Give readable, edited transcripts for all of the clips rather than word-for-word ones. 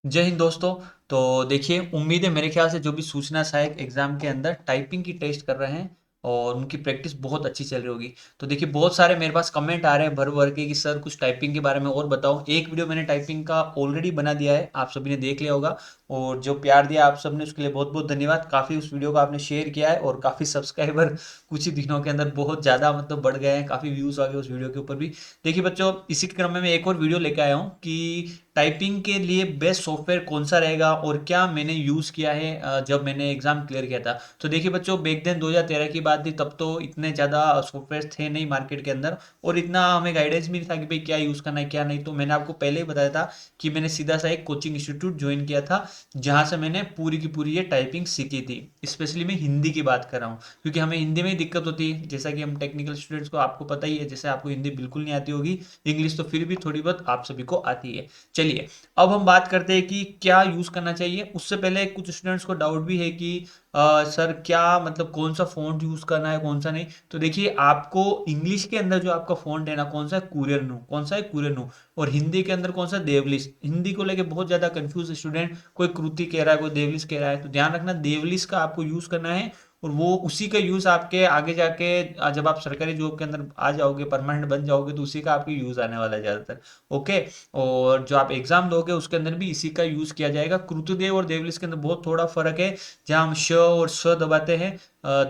जय हिंद दोस्तों। तो देखिए, उम्मीद है मेरे ख्याल से जो भी सूचना सहायक एग्जाम के अंदर टाइपिंग की टेस्ट कर रहे हैं और उनकी प्रैक्टिस बहुत अच्छी चल रही होगी। तो देखिए, बहुत सारे मेरे पास कमेंट आ रहे हैं भर भर के कि सर कुछ टाइपिंग के बारे में और बताओ। एक वीडियो मैंने टाइपिंग का ऑलरेडी बना दिया है, आप सभी ने देख लिया होगा। और जो प्यार दिया आप सबने उसके लिए बहुत बहुत धन्यवाद। काफ़ी उस वीडियो को आपने शेयर किया है और काफ़ी सब्सक्राइबर कुछ ही दिनों के अंदर बहुत ज़्यादा मतलब बढ़ गए हैं, काफ़ी व्यूज़ आ गए उस वीडियो के ऊपर भी। देखिए बच्चों, इसी के क्रम में मैं एक और वीडियो लेके आया हूँ कि टाइपिंग के लिए बेस्ट सॉफ्टवेयर कौन सा रहेगा और क्या मैंने यूज़ किया है जब मैंने एग्ज़ाम क्लियर किया था। तो देखिए बच्चों, बैक देन 2013 की बात थी, तब तो इतने ज़्यादा सॉफ्टवेयर थे नहीं मार्केट के अंदर और इतना हमें गाइडेंस भी नहीं था कि भाई क्या यूज़ करना है क्या नहीं। तो मैंने आपको पहले ही बताया था कि मैंने सीधा सा एक कोचिंग इंस्टीट्यूट ज्वाइन किया था, जहाँ से मैंने पूरी की पूरी ये टाइपिंग सीखी थी। स्पेशली मैं हिंदी की बात कर रहा हूँ, क्योंकि हमें हिंदी में ही दिक्कत होती है। जैसा कि हम टेक्निकल स्टूडेंट्स को आपको पता ही है, जैसे आपको हिंदी बिल्कुल नहीं आती होगी, इंग्लिश तो फिर भी थोड़ी बहुत आप सभी को आती है। चलिए, अब हम बात करते हैं कि क्या यूज़ करना चाहिए। उससे पहले कुछ स्टूडेंट्स को डाउट भी है कि सर क्या मतलब कौन सा फ़ॉन्ट यूज़ करना है कौन सा नहीं। तो देखिए, आपको इंग्लिश के अंदर जो आपका फ़ॉन्ट है ना, कौन सा है, कुरियन, कौन सा है, कुरियन। और हिंदी के अंदर कौन सा, देवलिस। हिंदी को लेके बहुत ज़्यादा कंफ्यूज स्टूडेंट, कोई कृति कह रहा है कोई देवलिस कह रहा है, तो ध्यान रखना देवलिस का आपको यूज़ करना है। और वो उसी का यूज़ आपके आगे जाके जब आप सरकारी जॉब के अंदर आ जाओगे, परमानेंट बन जाओगे, तो उसी का आपके यूज़ आने वाला है ज़्यादातर। ओके। और जो आप एग्जाम दोगे उसके अंदर भी इसी का यूज किया जाएगा। कृतदेव और देवलिस के अंदर बहुत थोड़ा फर्क है। जहाँ हम श और स दबाते हैं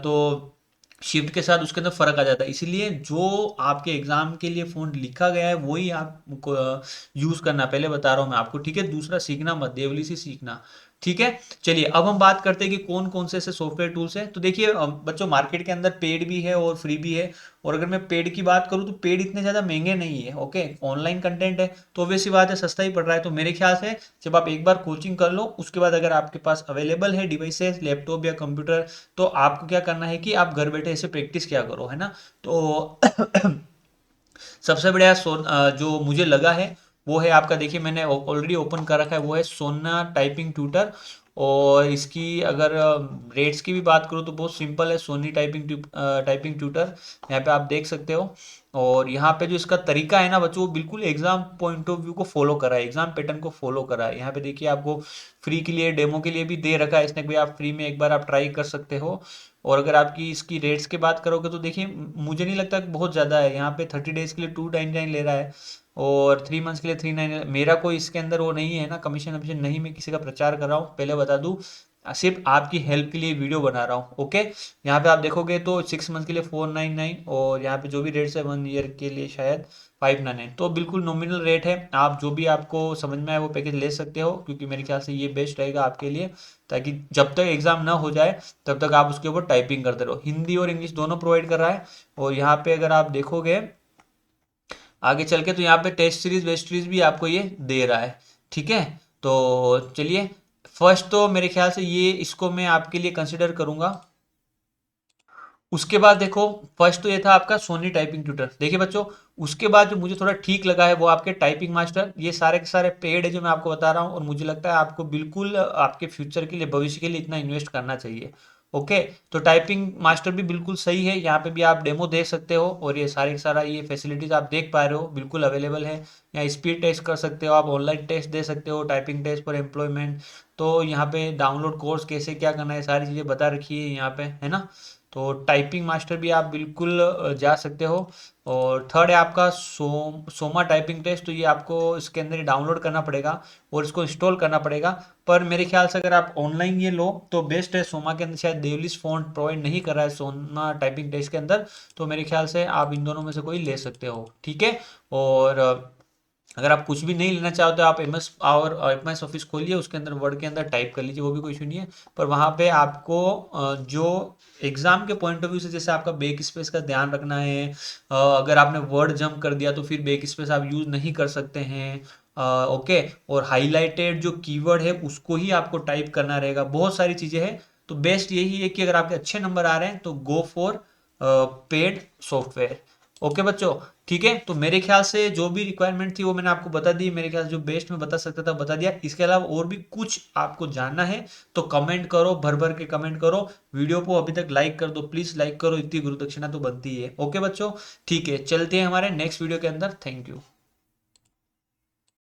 तो शिफ्ट के साथ उसके अंदर फर्क आ जाता है। इसलिए जो आपके एग्जाम के लिए फ़ॉन्ट लिखा गया है वही आपको यूज करना, पहले बता रहा हूँ मैं आपको, ठीक है। दूसरा सीखना मत, देवलिस ही सीखना, ठीक है। चलिए, अब हम बात करते हैं कि कौन कौन से ऐसे सॉफ्टवेयर टूल्स हैं। तो देखिए बच्चों, मार्केट के अंदर पेड भी है और फ्री भी है। और अगर मैं पेड की बात करूँ तो पेड इतने ज़्यादा महंगे नहीं है। ओके, ऑनलाइन कंटेंट है तो ऑब्वियस सी बात है, सस्ता ही पड़ रहा है। तो मेरे ख्याल से जब आप एक बार कोचिंग कर लो, उसके बाद अगर आपके पास अवेलेबल है डिवाइसेस, लैपटॉप या कंप्यूटर, तो आपको क्या करना है कि आप घर बैठे ऐसे प्रैक्टिस किया करो, है ना। तो सबसे बढ़िया जो मुझे लगा है वो है आपका, देखिए मैंने ऑलरेडी ओपन कर रखा है, वो है सोना टाइपिंग ट्यूटर। और इसकी अगर रेट्स की भी बात करूँ तो बहुत सिंपल है, सोनी टाइपिंग ट्यूटर, यहाँ पे आप देख सकते हो। और यहाँ पे जो इसका तरीका है ना बच्चों, वो बिल्कुल एग्जाम पॉइंट ऑफ व्यू को फॉलो करा है, एग्जाम पैटर्न को फॉलो करा है। यहाँ पे देखिए, आपको फ्री के लिए, डेमो के लिए भी दे रखा है इसने कि भाई आप फ्री में एक बार आप ट्राई कर सकते हो। और अगर आपकी इसकी रेट्स की बात करोगे तो देखिए, मुझे नहीं लगता कि बहुत ज़्यादा है। यहाँ पे 30 डेज के लिए 299 ले रहा है और 3 मंथ्स के लिए 399। मेरा कोई इसके अंदर वो नहीं है ना, कमीशन वमीशन नहीं, मैं किसी का प्रचार कर रहा हूँ, पहले बता दूँ। सिर्फ आपकी हेल्प के लिए वीडियो बना रहा हूँ। ओके, यहाँ पे आप देखोगे तो 6 मंथ के लिए 499 और यहाँ पे जो भी रेट्स है 1 ईयर के लिए शायद 599। तो बिल्कुल नॉमिनल रेट है, आप जो भी आपको समझ में आए वो पैकेज ले सकते हो, क्योंकि मेरे ख्याल से ये बेस्ट रहेगा आपके लिए, ताकि जब तक एग्जाम ना हो जाए तब तक आप उसके ऊपर टाइपिंग करते रहो। हिंदी और इंग्लिश दोनों प्रोवाइड कर रहा है। और यहाँ पे अगर आप देखोगे आगे चल के, तो यहाँ पे टेस्ट सीरीज वेस्ट सीरीज भी आपको ये दे रहा है, ठीक है। तो चलिए, फर्स्ट तो मेरे ख्याल से ये, इसको मैं आपके लिए कंसिडर करूंगा। उसके बाद देखो, फर्स्ट तो ये था आपका सोनी टाइपिंग ट्यूटर। देखिए बच्चों, उसके बाद जो मुझे थोड़ा ठीक लगा है वो आपके टाइपिंग मास्टर। ये सारे के सारे पेड है जो मैं आपको बता रहा हूँ, और मुझे लगता है आपको बिल्कुल आपके फ्यूचर के लिए, भविष्य के लिए इतना इन्वेस्ट करना चाहिए। ओके, तो टाइपिंग मास्टर भी बिल्कुल सही है, यहाँ पे भी आप डेमो देख सकते हो और ये सारे के सारा ये फैसिलिटीज आप देख पा रहे हो, बिल्कुल अवेलेबल है। यहाँ स्पीड टेस्ट कर सकते हो आप, ऑनलाइन टेस्ट दे सकते हो, टाइपिंग टेस्ट फॉर एम्प्लॉयमेंट। तो यहाँ पे डाउनलोड कोर्स कैसे क्या करना है, सारी चीज़ें बता रखी है यहाँ पे, है ना। तो टाइपिंग मास्टर भी आप बिल्कुल जा सकते हो। और थर्ड है आपका सोमा टाइपिंग टेस्ट। तो ये आपको इसके अंदर डाउनलोड करना पड़ेगा और इसको इंस्टॉल करना पड़ेगा। पर मेरे ख्याल से अगर आप ऑनलाइन ये लो तो बेस्ट है। सोमा के अंदर शायद देवलिस फॉन्ट प्रोवाइड नहीं कर रहा है सोमा टाइपिंग टेस्ट के अंदर, तो मेरे ख्याल से आप इन दोनों में से कोई ले सकते हो, ठीक है। और अगर आप कुछ भी नहीं लेना चाहते हो, आप एम एस ऑफिस खोलिए, उसके अंदर वर्ड के अंदर टाइप कर लीजिए, वो भी कोई इशू नहीं है। पर वहाँ पे आपको जो एग्जाम के पॉइंट ऑफ व्यू से, जैसे आपका बैक स्पेस का ध्यान रखना है। अगर आपने वर्ड जंप कर दिया तो फिर बैक स्पेस आप यूज नहीं कर सकते हैं। ओके, और हाईलाइटेड जो कीवर्ड है उसको ही आपको टाइप करना रहेगा, बहुत सारी चीज़ें हैं। तो बेस्ट यही है कि अगर आपके अच्छे नंबर आ रहे हैं तो go for paid software. Okay बच्चों, ठीक है। तो मेरे ख्याल से जो भी रिक्वायरमेंट थी वो मैंने आपको बता दी। मेरे ख्याल से जो बेस्ट मैं बता सकता था बता दिया। इसके अलावा और भी कुछ आपको जानना है तो कमेंट करो, भर भर के कमेंट करो। वीडियो को अभी तक लाइक कर दो, प्लीज लाइक करो, इतनी गुरु दक्षिणा तो बनती ही है। ओके बच्चों, ठीक है, चलते हैं हमारे नेक्स्ट वीडियो के अंदर। Thank you.